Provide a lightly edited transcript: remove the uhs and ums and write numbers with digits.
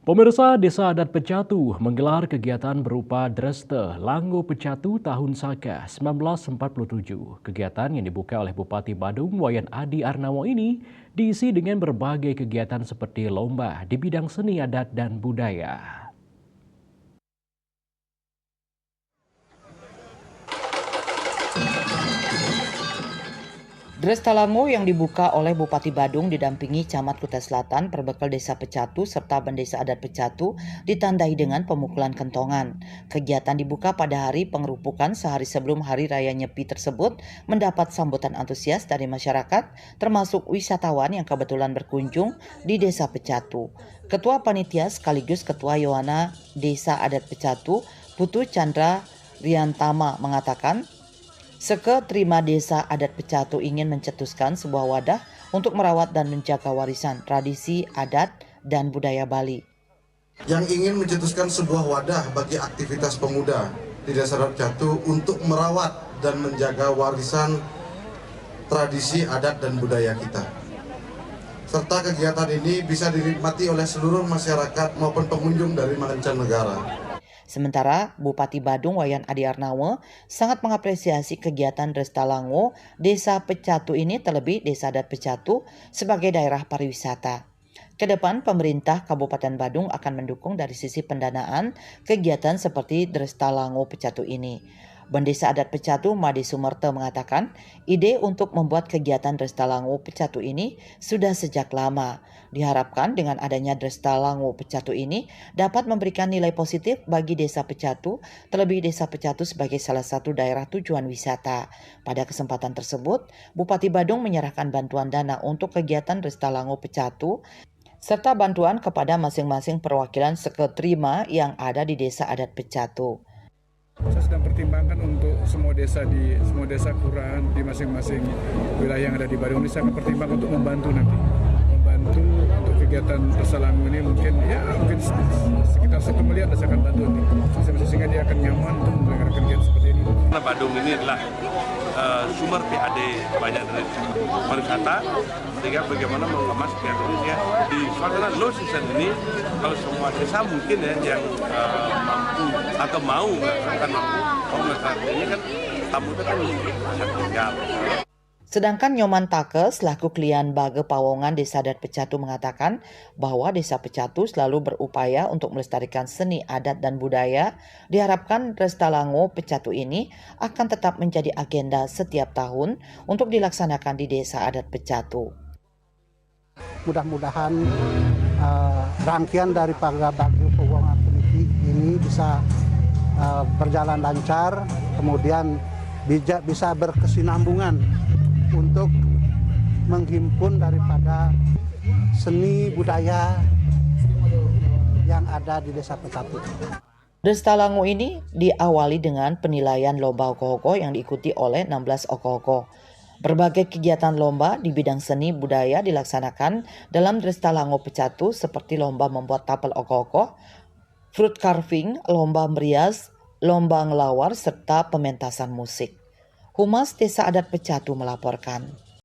Pemirsa Desa Adat Pecatu menggelar kegiatan berupa Dreste Lango Pecatu Tahun Saka 1947. Kegiatan yang dibuka oleh Bupati Badung Wayan Adi Arnawo ini diisi dengan berbagai kegiatan seperti lomba di bidang seni adat dan budaya. Dresta Lango yang dibuka oleh Bupati Badung didampingi Camat Kutai Selatan, Perbekal Desa Pecatu, serta Bendesa Adat Pecatu ditandai dengan pemukulan kentongan. Kegiatan dibuka pada hari pengerupukan sehari sebelum Hari Raya Nyepi tersebut mendapat sambutan antusias dari masyarakat, termasuk wisatawan yang kebetulan berkunjung di Desa Pecatu. Ketua Panitia sekaligus Ketua Yowana Desa Adat Pecatu, Putu Chandra Riantama mengatakan, Terima Desa Adat Pecatu ingin mencetuskan sebuah wadah untuk merawat dan menjaga warisan tradisi, adat, dan budaya Bali. Yang ingin mencetuskan sebuah wadah bagi aktivitas pemuda di Desa Adat Pecatu untuk merawat dan menjaga warisan tradisi, adat, dan budaya kita. Serta kegiatan ini bisa dinikmati oleh seluruh masyarakat maupun pengunjung dari mancanegara. Sementara Bupati Badung Wayan Adi Arnawo sangat mengapresiasi kegiatan Dresta Lango Desa Pecatu ini, terlebih Desa Adat Pecatu sebagai daerah pariwisata. Kedepan pemerintah Kabupaten Badung akan mendukung dari sisi pendanaan kegiatan seperti Dresta Lango Pecatu ini. Bendesa Adat Pecatu Made Sumerte mengatakan ide untuk membuat kegiatan Dresta Lango Pecatu ini sudah sejak lama. Diharapkan dengan adanya Dresta Lango Pecatu ini dapat memberikan nilai positif bagi Desa Pecatu, terlebih Desa Pecatu sebagai salah satu daerah tujuan wisata. Pada kesempatan tersebut, Bupati Badung menyerahkan bantuan dana untuk kegiatan Dresta Lango Pecatu serta bantuan kepada masing-masing perwakilan seketerima yang ada di Desa Adat Pecatu. Saya sedang pertimbangkan untuk semua desa kelurahan di masing-masing wilayah yang ada di Badung ini, saya akan pertimbangkan untuk membantu untuk kegiatan Dresta Lango ini mungkin sekitar 1 miliar saya akan bantu nanti sehingga dia akan nyaman untuk menyelenggarakan kegiatan seperti ini. Badung ini adalah sumber PAD banyak dari pariwisata, sehingga bagaimana mengemas kegiatan ini ya di suasana low season ini, kalau semua desa mungkin ya yang mampu atau mau melakukan ini kan tamu itu kan sangat tinggal. Sedangkan Nyoman Take selaku klien Bage Pawongan Desa Adat Pecatu mengatakan bahwa Desa Pecatu selalu berupaya untuk melestarikan seni adat dan budaya. Diharapkan Dresta Lango Pecatu ini akan tetap menjadi agenda setiap tahun untuk dilaksanakan di Desa Adat Pecatu. Mudah-mudahan rangkaian dari Bage Pawongan ini bisa berjalan lancar, kemudian bisa berkesinambungan untuk menghimpun daripada seni budaya yang ada di Desa Pecatu. Dresta Lango ini diawali dengan penilaian lomba ogoh-ogoh yang diikuti oleh 16 ogoh-ogoh. Berbagai kegiatan lomba di bidang seni budaya dilaksanakan dalam Dresta Lango Pecatu seperti lomba membuat tapel ogoh-ogoh, fruit carving, lomba merias, lomba ngelawar, serta pementasan musik. Humas Desa Adat Pecatu melaporkan.